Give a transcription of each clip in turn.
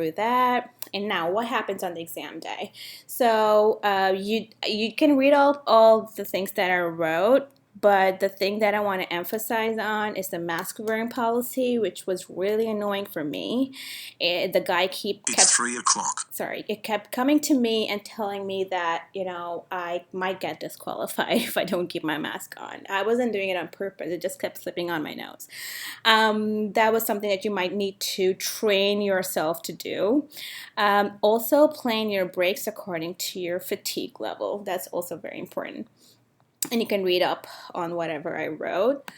through that. And now what happens on the exam day? So you can read all the things that I wrote, but the thing that I want to emphasize on is the mask wearing policy, which was really annoying for me. The guy kept 3 o'clock. Sorry, it kept coming to me and telling me that, I might get disqualified if I don't keep my mask on. I wasn't doing it on purpose. It just kept slipping on my nose. That was something that you might need to train yourself to do. Also, plan your breaks according to your fatigue level. That's also very important. And you can read up on whatever I wrote.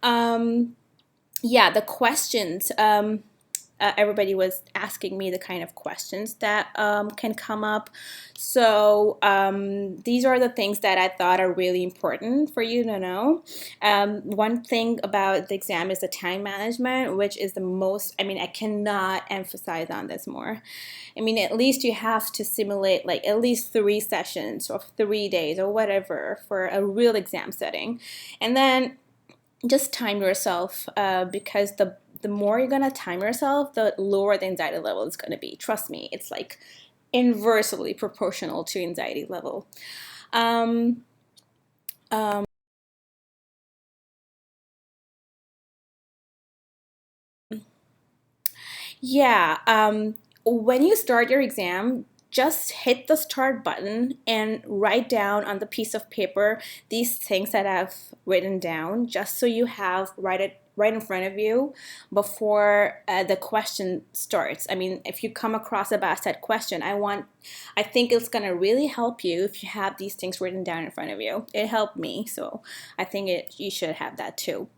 Yeah, the questions. Everybody was asking me the kind of questions that can come up. So these are the things that I thought are really important for you to know. One thing about the exam is the time management, which is the most, I cannot emphasize on this more. At least you have to simulate like at least 3 sessions or 3 days or whatever for a real exam setting. And then just time yourself because the more you're gonna time yourself, the lower the anxiety level is gonna be. Trust me, it's like inversely proportional to anxiety level. Um, um, yeah, when you start your exam, just hit the start button and write down on the piece of paper these things that I've written down, just so you have write it right in front of you before the question starts. If you come across a bad set question, I think it's gonna really help you if you have these things written down in front of you. It helped me, so I think you should have that too.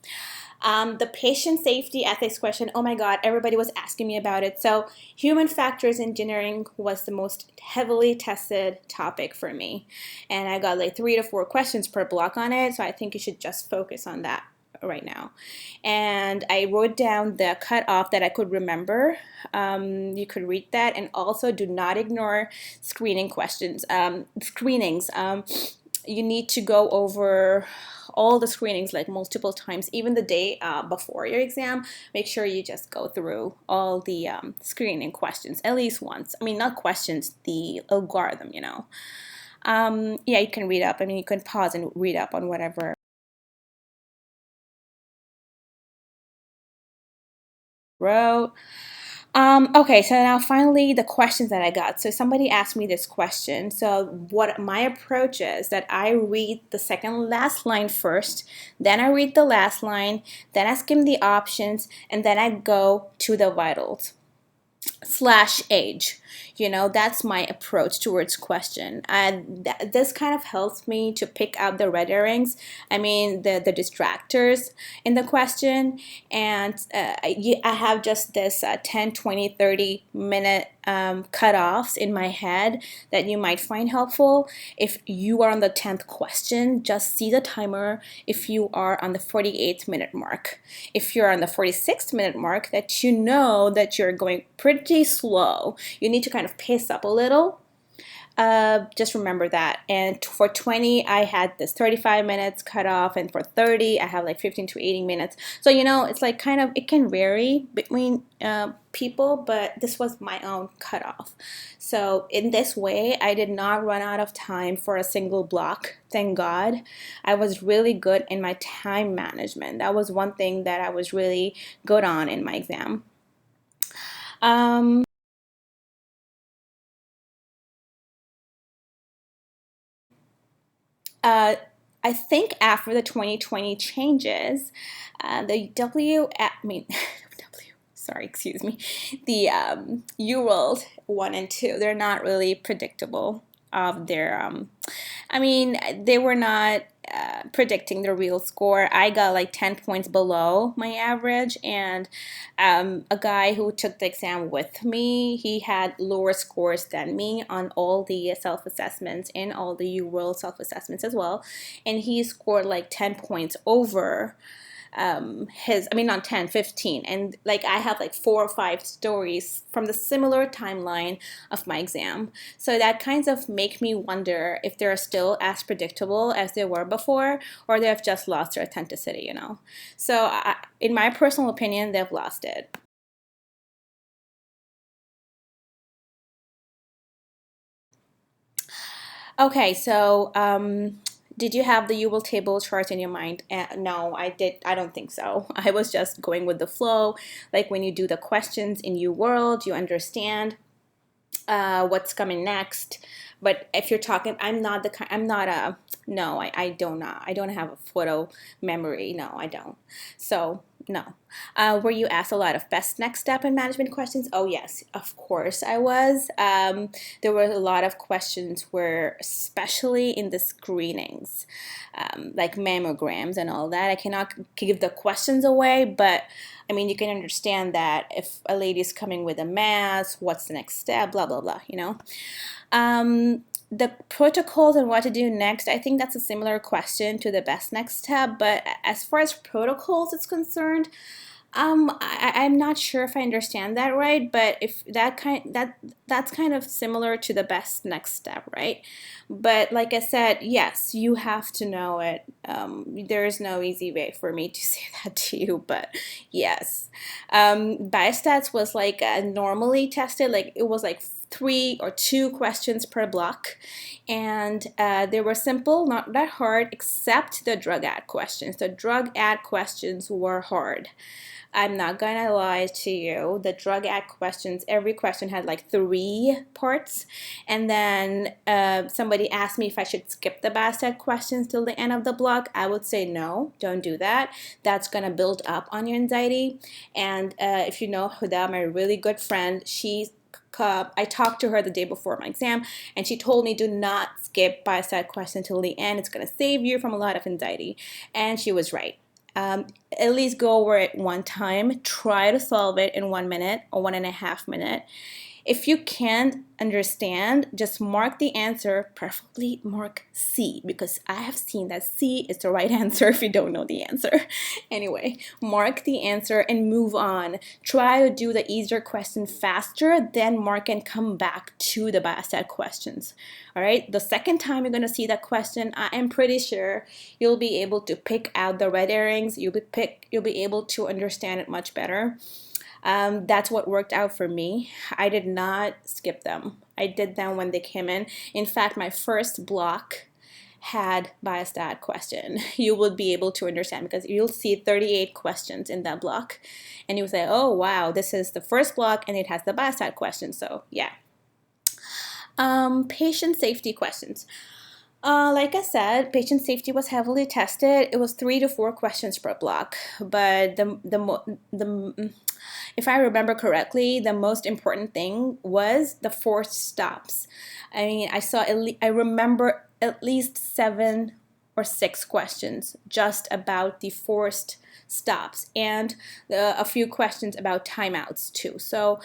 The patient safety ethics question, oh my God, everybody was asking me about it. So human factors engineering was the most heavily tested topic for me. And I got like 3 to 4 questions per block on it. So I think you should just focus on that right now. And I wrote down the cutoff that I could remember. You could read that. And also do not ignore screenings. You need to go over all the screenings like multiple times, even the day before your exam. Make sure you just go through all the screening questions at least once. Not questions, the algorithm. Yeah, you can read up. You can pause and read up on whatever wrote. Okay, so now finally the questions that I got. So somebody asked me this question. So what my approach is that I read the second last line first, then I read the last line, then I skim the options, and then I go to the vitals / age. That's my approach towards question, and this kind of helps me to pick out the red herrings, the distractors in the question. And I have just this 10, 20, 30 minute cutoffs in my head that you might find helpful. If you are on the 10th question, just see the timer. If you are on the 48th minute mark, if you're on the 46th minute mark, that you know that you're going pretty slow, you need to kind of pace up a little. Just remember that. And for 20, I had this 35 minutes cut off, and for 30, I have like 15 to 18 minutes. So, it's like kind of, it can vary between people, but this was my own cutoff. So, in this way, I did not run out of time for a single block. Thank God. I was really good in my time management. That was one thing that I was really good on in my exam. Um, uh, I think after the 2020 changes, the sorry, excuse me, the UWorld 1 and 2, they're not really predictable of their, they were not predicting the real score. I got like 10 points below my average, and a guy who took the exam with me, he had lower scores than me on all the self-assessments and all the UWorld self-assessments as well, and he scored like 10 points over I mean, not 10, 15. And like I have like 4 or 5 stories from the similar timeline of my exam. So that kind of make me wonder if they're still as predictable as they were before, or they have just lost their authenticity, you know? So in my personal opinion, they've lost it. Okay, so did you have the Ewell table chart in your mind? No, I did. I don't think so. I was just going with the flow. Like when you do the questions in U World, you understand what's coming next. But if you're talking, I'm not a, no, I don't not. I don't have a photo memory. No, I don't. So, no. Were you asked a lot of best next step in management questions? Oh, yes, of course I was. There were a lot of questions where, especially in the screenings, like mammograms and all that. I cannot give the questions away, but I mean, you can understand that if a lady is coming with a mass, what's the next step, blah, blah, blah, you know? The protocols and what to do next, I think that's a similar question to the best next step. But as far as protocols is concerned, I'm not sure if I understand that right, but if that's kind of similar to the best next step, right? But like I said, yes, you have to know it. There is no easy way for me to say that to you, but yes, biostats was like normally tested, like it was like 3 or 2 questions per block, and they were simple, not that hard, except the drug ad questions. The drug ad questions were hard. I'm not gonna lie to you. The drug ad questions, every question had like 3 parts. And then somebody asked me if I should skip the BASTED questions till the end of the block. I would say no, don't do that. That's gonna build up on your anxiety. And if you know Huda, my really good friend, I talked to her the day before my exam, and she told me do not skip BASTED question till the end. It's gonna save you from a lot of anxiety. And she was right. At least go over it one time. Try to solve it in 1 minute or 1.5 minutes. If you can't understand, just mark the answer, preferably mark C, because I have seen that C is the right answer if you don't know the answer. Anyway, mark the answer and move on. Try to do the easier question faster, then mark and come back to the BASTED questions. All right, the second time you're going to see that question, I am pretty sure you'll be able to pick out the red herrings. You'll be able to understand it much better. That's what worked out for me. I did not skip them. I did them when they came in. In fact, my first block had biostat question. You would be able to understand because you'll see 38 questions in that block, and you say, oh wow, this is the first block and it has the biostat question. So yeah. Patient safety questions. Like I said, patient safety was heavily tested. It was 3 to 4 questions per block, but if I remember correctly, the most important thing was the forced stops. I mean, I remember at least 7 or 6 questions just about the forced stops, and a few questions about timeouts too. So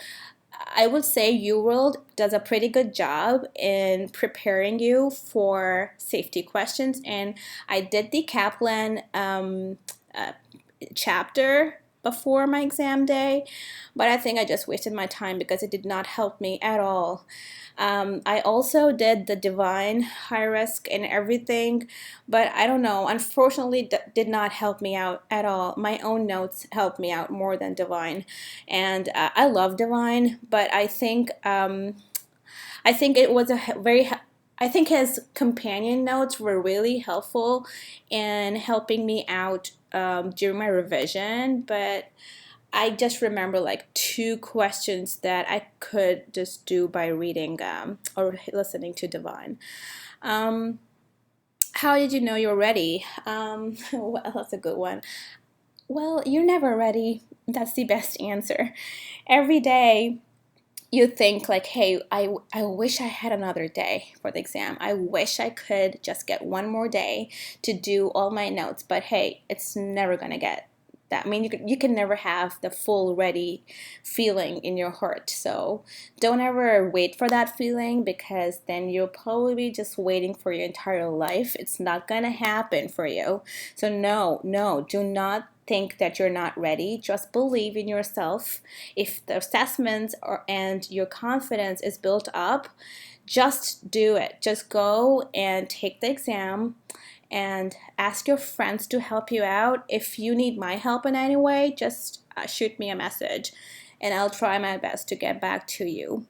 I would say UWorld does a pretty good job in preparing you for safety questions. And I did the Kaplan chapter before my exam day, but I think I just wasted my time because it did not help me at all. I also did the Divine high risk and everything, but I don't know, unfortunately did not help me out at all. My own notes helped me out more than Divine, and I love Divine, but I think it was a very I think his companion notes were really helpful in helping me out during my revision, but I just remember like 2 questions that I could just do by reading or listening to Divine. How did you know you're ready? Well, that's a good one. Well, you're never ready. That's the best answer. Every day you think like, hey, I wish I had another day for the exam. I wish I could just get one more day to do all my notes. But hey, it's never going to get that. I mean, you can never have the full ready feeling in your heart. So don't ever wait for that feeling, because then you'll probably be just waiting for your entire life. It's not going to happen for you. So no, do not think that you're not ready. Just believe in yourself. If the assessments and your confidence is built up, just do it. Just go and take the exam and ask your friends to help you out. If you need my help in any way, just shoot me a message and I'll try my best to get back to you.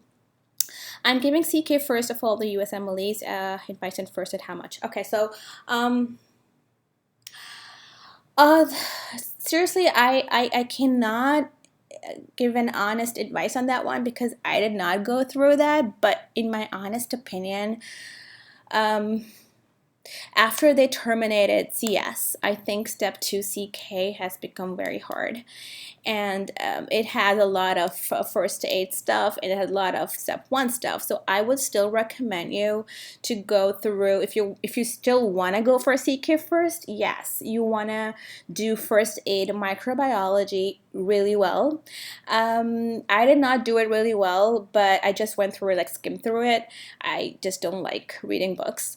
I'm giving CK first of all the USMLEs. Advice and first at how much? Okay, so uh, seriously, I cannot give an honest advice on that one because I did not go through that. But in my honest opinion, after they terminated CS, I think step 2 CK has become very hard. And it had a lot of first aid stuff and it had a lot of step 1 stuff. So I would still recommend you to go through, if you still want to go for CK first, yes, you want to do first aid microbiology really well. I did not do it really well, but I just went through it, like skimmed through it. I just don't like reading books.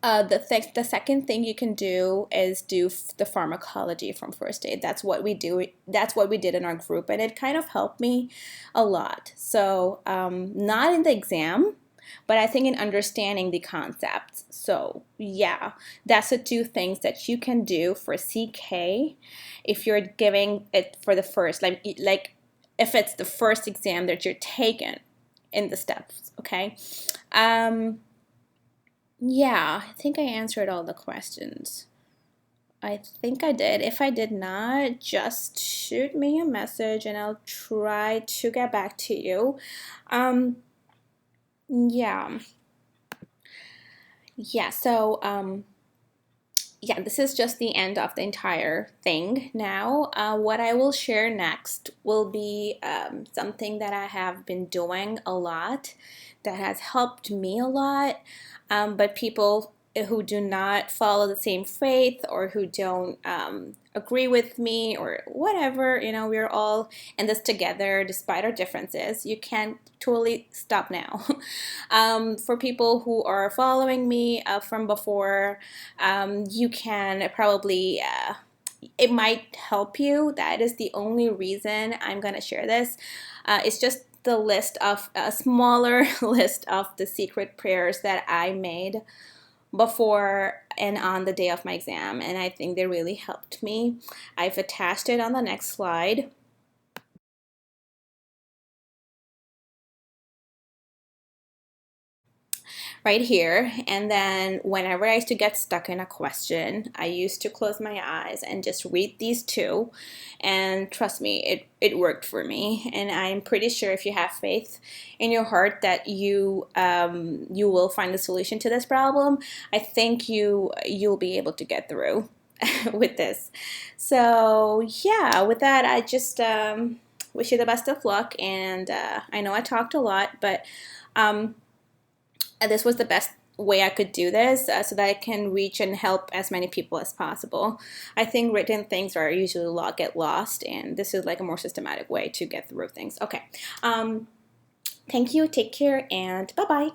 The second thing you can do is do the pharmacology from first aid. That's what we do. That's what we did in our group, and it kind of helped me a lot. So not in the exam, but I think in understanding the concepts. So yeah, that's the 2 things that you can do for CK if you're giving it for the first, like if it's the first exam that you're taking in the steps. Okay. Yeah, I think I answered all the questions. I think I did. If I did not, just shoot me a message and I'll try to get back to you. Yeah. Yeah, so yeah, this is just the end of the entire thing now. What I will share next will be something that I have been doing a lot that has helped me a lot, but people who do not follow the same faith or who don't agree with me or whatever, we're all in this together despite our differences. You can't totally stop now. For people who are following me from before, you can probably it might help you. That is the only reason I'm going to share this. It's just the list of a smaller list of the secret prayers that I made before and on the day of my exam, and I think they really helped me. I've attached it on the next slide. Right here. And then whenever I used to get stuck in a question, I used to close my eyes and just read these 2. And trust me, it worked for me. And I'm pretty sure if you have faith in your heart that you will find the solution to this problem, I think you'll be able to get through with this. So yeah, with that, I just wish you the best of luck. And I know I talked a lot, but this was the best way I could do this so that I can reach and help as many people as possible. I think written things are usually get lost, and this is like a more systematic way to get through things. Okay. Thank you. Take care, and bye-bye.